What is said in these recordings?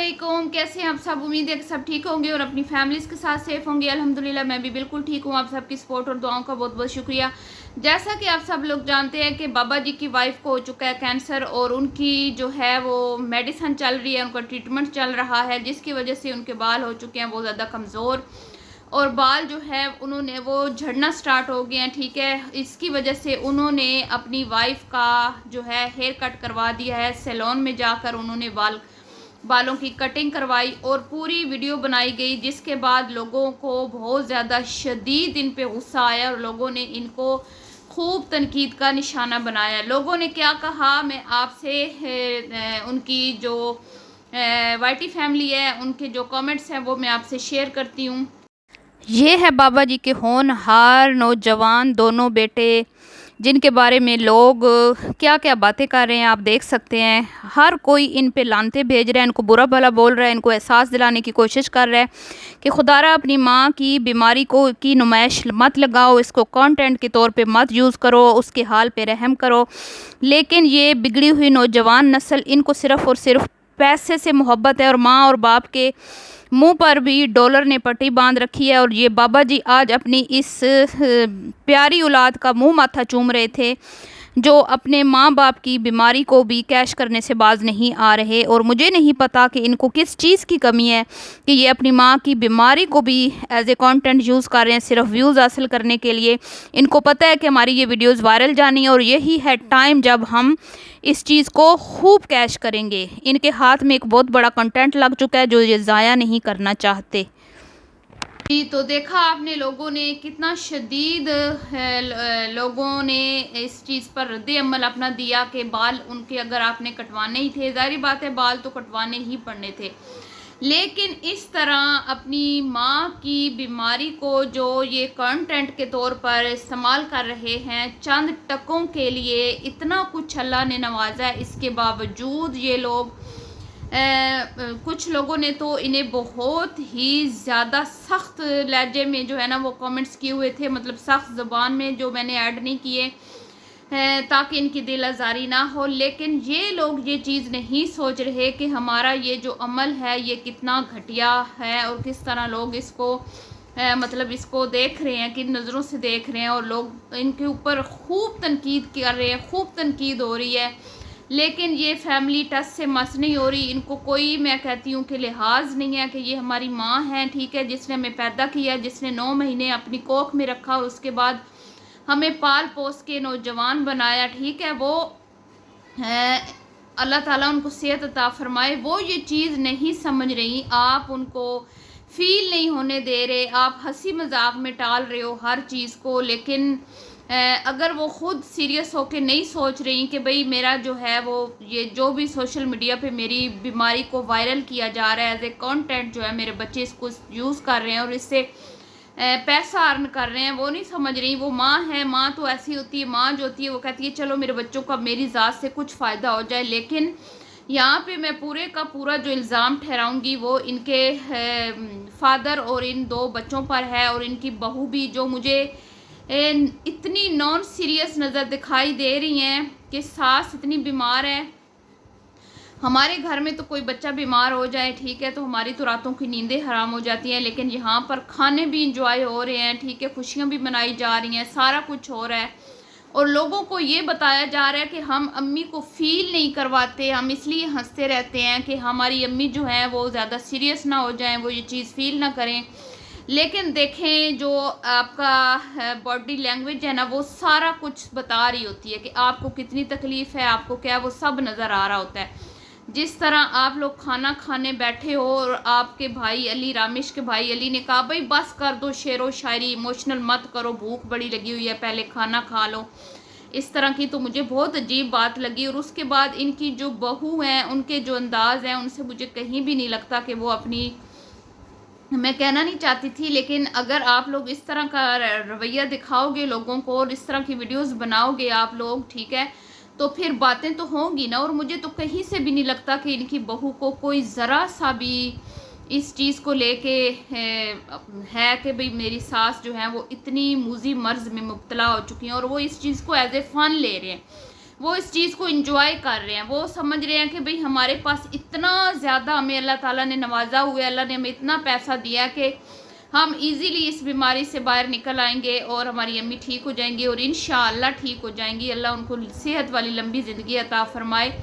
वालेकुम, कैसे हैं आप सब। उम्मीद है कि सब ठीक होंगे और अपनी फैमिलीज़ के साथ सेफ़ होंगे। अल्हम्दुलिल्लाह मैं भी बिल्कुल ठीक हूँ। आप सबकी सपोर्ट और दुआओं का बहुत बहुत शुक्रिया। जैसा कि आप सब लोग जानते हैं कि बाबा जी की वाइफ को हो चुका है कैंसर और उनकी जो है वो मेडिसन चल रही है, उनका ट्रीटमेंट चल रहा है, जिसकी वजह से उनके बाल हो चुके हैं बहुत ज़्यादा कमज़ोर और बाल जो है उन्होंने वो झड़ना स्टार्ट हो गए हैं। ठीक है, इसकी वजह से उन्होंने अपनी वाइफ का जो है हेयर कट करवा दिया है। सैलून में जाकर उन्होंने बालों की कटिंग करवाई और पूरी वीडियो बनाई गई, जिसके बाद लोगों को बहुत ज़्यादा शदीद इन पे गुस्सा आया और लोगों ने इनको खूब तनकीद का निशाना बनाया। लोगों ने क्या कहा, मैं आपसे उनकी जो वाईटी फैमिली है उनके जो कमेंट्स हैं वो मैं आपसे शेयर करती हूँ। ये है बाबा जी के होनहार नौजवान दोनों बेटे, जिनके बारे में लोग क्या क्या बातें कर रहे हैं आप देख सकते हैं। हर कोई इन पे लानते भेज रहा है, इनको बुरा भला बोल रहा है, इनको एहसास दिलाने की कोशिश कर रहा है कि खुदारा अपनी माँ की बीमारी को की नुमाइश मत लगाओ, इसको कंटेंट के तौर पे मत यूज़ करो, उसके हाल पे रहम करो। लेकिन ये बिगड़ी हुई नौजवान नस्ल, इनको सिर्फ़ और सिर्फ पैसे से मोहब्बत है और माँ और बाप के मुंह पर भी डॉलर ने पट्टी बांध रखी है। और ये बाबा जी आज अपनी इस प्यारी औलाद का मुंह माथा चूम रहे थे, जो अपने माँ बाप की बीमारी को भी कैश करने से बाज नहीं आ रहे। और मुझे नहीं पता कि इनको किस चीज़ की कमी है कि ये अपनी माँ की बीमारी को भी एज ए कंटेंट यूज़ कर रहे हैं, सिर्फ व्यूज़ हासिल करने के लिए। इनको पता है कि हमारी ये वीडियोस वायरल जानी है और यही है टाइम जब हम इस चीज़ को खूब कैश करेंगे। इनके हाथ में एक बहुत बड़ा कंटेंट लग चुका है जो ये ज़ाया नहीं करना चाहते। जी, तो देखा आपने लोगों ने कितना शदीद लोगों ने इस चीज़ पर रद्द अमल अपना दिया कि बाल उनके अगर आपने कटवाने ही थे, ज़ाहिर बात है बाल तो कटवाने ही पड़ने थे। लेकिन इस तरह अपनी माँ की बीमारी को जो ये कंटेंट के तौर पर इस्तेमाल कर रहे हैं चंद टकों के लिए, इतना कुछ अल्लाह ने नवाजा है, इसके बावजूद ये लोग कुछ लोगों ने तो इन्हें बहुत ही ज़्यादा सख्त लहजे में जो है ना वो कमेंट्स किए हुए थे, मतलब सख्त ज़बान में, जो मैंने ऐड नहीं किए ताकि इनकी दिल आज़ारी ना हो। लेकिन ये लोग ये चीज़ नहीं सोच रहे कि हमारा ये जो अमल है ये कितना घटिया है और किस तरह लोग इसको मतलब इसको देख रहे हैं, किन नज़रों से देख रहे हैं और लोग इनके ऊपर खूब तनकीद कर रहे हैं, खूब तनकीद हो रही है। लेकिन ये फैमिली टच से मस नहीं हो रही, इनको कोई, मैं कहती हूँ कि लिहाज नहीं है कि ये हमारी माँ है, ठीक है, जिसने हमें पैदा किया, जिसने 9 महीने अपनी कोख में रखा और उसके बाद हमें पाल पोस के नौजवान बनाया, ठीक है। वो अल्लाह ताला उनको सेहत अता फरमाए। वो ये चीज़ नहीं समझ रही, आप उनको फील नहीं होने दे रहे, आप हंसी मजाक में टाल रहे हो हर चीज़ को। लेकिन अगर वो खुद सीरियस होके नहीं सोच रही कि भाई मेरा जो है वो ये जो भी सोशल मीडिया पे मेरी बीमारी को वायरल किया जा रहा है एज ए कंटेंट, जो है मेरे बच्चे इसको यूज़ कर रहे हैं और इससे पैसा अर्न कर रहे हैं, वो नहीं समझ रही। वो माँ है, माँ तो ऐसी होती है, माँ जो होती है वो कहती है चलो मेरे बच्चों का मेरी ज़ात से कुछ फ़ायदा हो जाए। लेकिन यहाँ पे मैं पूरे का पूरा जो इल्ज़ाम ठहराऊँगी वो इनके फादर और इन 2 बच्चों पर है। और इनकी बहू भी, जो मुझे इतनी नॉन सीरियस नज़र दिखाई दे रही हैं कि सास इतनी बीमार है। हमारे घर में तो कोई बच्चा बीमार हो जाए, ठीक है, तो हमारी तो रातों की नींदें हराम हो जाती हैं। लेकिन यहाँ पर खाने भी इंजॉय हो रहे हैं, ठीक है, खुशियाँ भी मनाई जा रही हैं, सारा कुछ हो रहा है और लोगों को ये बताया जा रहा है कि हम अम्मी को फील नहीं करवाते, हम इसलिए हंसते रहते हैं कि हमारी अम्मी जो है वो ज़्यादा सीरियस ना हो जाएं, वो ये चीज़ फील ना करें। लेकिन देखें जो आपका बॉडी लैंग्वेज है ना वो सारा कुछ बता रही होती है कि आपको कितनी तकलीफ़ है, आपको क्या, वो सब नज़र आ रहा होता है। जिस तरह आप लोग खाना खाने बैठे हो और आपके भाई अली, रामेश के भाई अली ने कहा भाई बस कर दो शेरो शायरी, इमोशनल मत करो, भूख बड़ी लगी हुई है, पहले खाना खा लो। इस तरह की तो मुझे बहुत अजीब बात लगी। और उसके बाद इनकी जो बहू हैं, उनके जो अंदाज़ हैं, उनसे मुझे कहीं भी नहीं लगता कि वो अपनी, मैं कहना नहीं चाहती थी, लेकिन अगर आप लोग इस तरह का रवैया दिखाओगे लोगों को और इस तरह की वीडियोस बनाओगे आप लोग, ठीक है, तो फिर बातें तो होंगी ना। और मुझे तो कहीं से भी नहीं लगता कि इनकी बहू को कोई ज़रा सा भी इस चीज़ को लेके है कि भाई मेरी सास जो है वो इतनी मूजी मर्ज में मुब्तला हो चुकी हैं और वो इस चीज़ को एज ए फ़न ले रहे हैं। वो इस चीज़ को इंजॉय कर रहे हैं। वो समझ रहे हैं कि भाई हमारे पास इतना ज़्यादा हमें अल्लाह ताला ने नवाजा हुआ है, अल्लाह ने हमें इतना पैसा दिया कि हम इजीली इस बीमारी से बाहर निकल आएंगे और हमारी अम्मी ठीक हो जाएंगी और इंशाअल्लाह ठीक हो जाएंगी। अल्लाह उनको सेहत वाली लंबी ज़िंदगी अता फरमाए।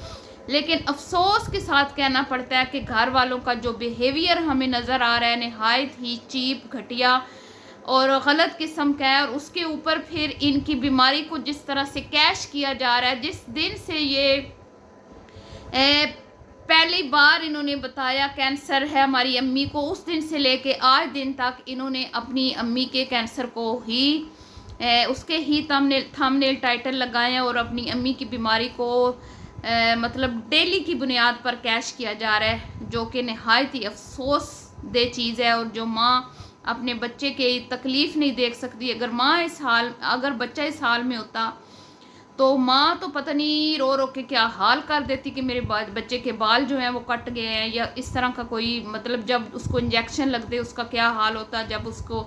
लेकिन अफसोस के साथ कहना पड़ता है कि घर वालों का जो बिहेवियर हमें नज़र आ रहा है नहायत ही चीप, घटिया और गलत किस्म का है। और उसके ऊपर फिर इनकी बीमारी को जिस तरह से कैश किया जा रहा है, जिस दिन से ये पहली बार इन्होंने बताया कैंसर है हमारी अम्मी को, उस दिन से लेके आज दिन तक इन्होंने अपनी अम्मी के कैंसर को ही उसके ही थंबनेल टाइटल लगाए हैं और अपनी अम्मी की बीमारी को मतलब डेली की बुनियाद पर कैश किया जा रहा है, जो कि नहायत ही अफसोस दे चीज़ है। और जो माँ अपने बच्चे के तकलीफ़ नहीं देख सकती, अगर बच्चा इस हाल में होता तो माँ तो पता नहीं रो रो के क्या हाल कर देती कि मेरे बच्चे के बाल जो हैं वो कट गए हैं, या इस तरह का कोई मतलब जब उसको इंजेक्शन लगते उसका क्या हाल होता, जब उसको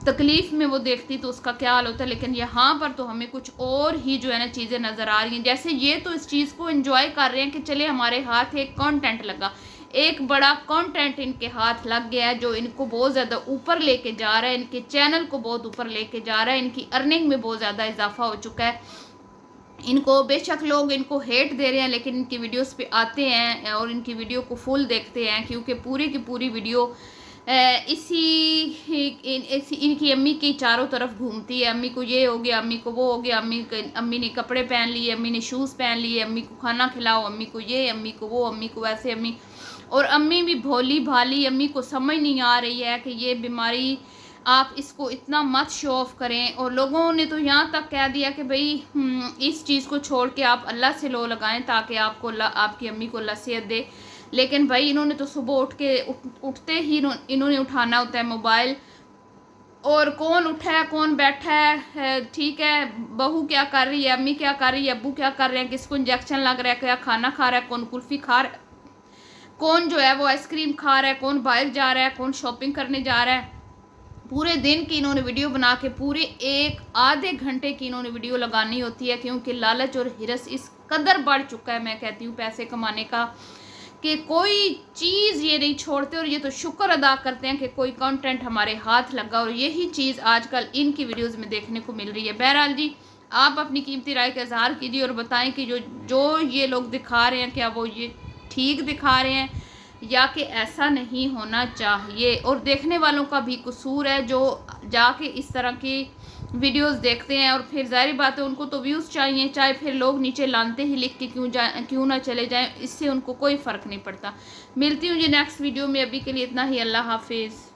तकलीफ़ में वो देखती तो उसका क्या हाल होता है। लेकिन यहाँ पर तो हमें कुछ और ही जो है ना चीज़ें नज़र आ रही हैं। जैसे ये तो इस चीज़ को एंजॉय कर रहे हैं कि चले हमारे हाथ एक कंटेंट लगा, एक बड़ा कंटेंट इनके हाथ लग गया है जो इनको बहुत ज़्यादा ऊपर लेके जा रहा है, इनके चैनल को बहुत ऊपर लेके जा रहा है, इनकी अर्निंग में बहुत ज़्यादा इजाफा हो चुका है। इनको बेशक लोग इनको हेट दे रहे हैं, लेकिन इनकी वीडियोस पे आते हैं और इनकी वीडियो को फुल देखते हैं, क्योंकि पूरी की पूरी वीडियो इनकी अम्मी की चारों तरफ घूमती है। अम्मी को ये हो गया, अम्मी को वो हो गया, अम्मी ने कपड़े पहन लिए, अम्मी ने शूज़ पहन लिए, अम्मी को खाना खिलाओ, अम्मी को ये, अम्मी को वो, अम्मी को वैसे, अम्मी। और अम्मी भी भोली भाली, अम्मी को समझ नहीं आ रही है कि ये बीमारी आप इसको इतना मत शो ऑफ करें। और लोगों ने तो यहाँ तक कह दिया कि भाई इस चीज़ को छोड़ के आप अल्लाह से लो लगाएं ताकि आपको आपकी अम्मी को अल्लाह सेहत दे। लेकिन भाई इन्होंने तो सुबह उठते ही इन्होंने उठाना होता है मोबाइल, और कौन उठा है कौन बैठा है, ठीक है, बहू क्या कर रही है, अम्मी क्या कर रही है, अब्बू क्या कर रहे हैं, किसको इंजेक्शन लग रहा है, क्या खाना खा रहा है, कौन कुल्फ़ी खा रहा है, कौन जो है वो आइसक्रीम खा रहा है, कौन बाहर जा रहा है, कौन शॉपिंग करने जा रहा है। पूरे दिन की इन्होंने वीडियो बना के पूरे एक आधे घंटे की इन्होंने वीडियो लगानी होती है, क्योंकि लालच और हिरस इस कदर बढ़ चुका है, मैं कहती हूँ पैसे कमाने का, कि कोई चीज़ ये नहीं छोड़ते। और ये तो शुक्र अदा करते हैं कि कोई कंटेंट हमारे हाथ लगा, और यही चीज़ आजकल इनकी वीडियोज़ में देखने को मिल रही है। बहरहाल जी, आप अपनी कीमती राय का इजहार कीजिए और बताएं कि जो ये लोग दिखा रहे हैं क्या वो ये ठीक दिखा रहे हैं या कि ऐसा नहीं होना चाहिए। और देखने वालों का भी कसूर है जो जाके इस तरह की वीडियोस देखते हैं, और फिर जाहिर बात है उनको तो व्यूज़ चाहिए, चाहे फिर लोग नीचे लानते ही लिख के क्यों ना चले जाएं, इससे उनको कोई फ़र्क नहीं पड़ता। मिलती हूँ जी नेक्स्ट वीडियो में, अभी के लिए इतना ही, अल्लाह हाफिज़।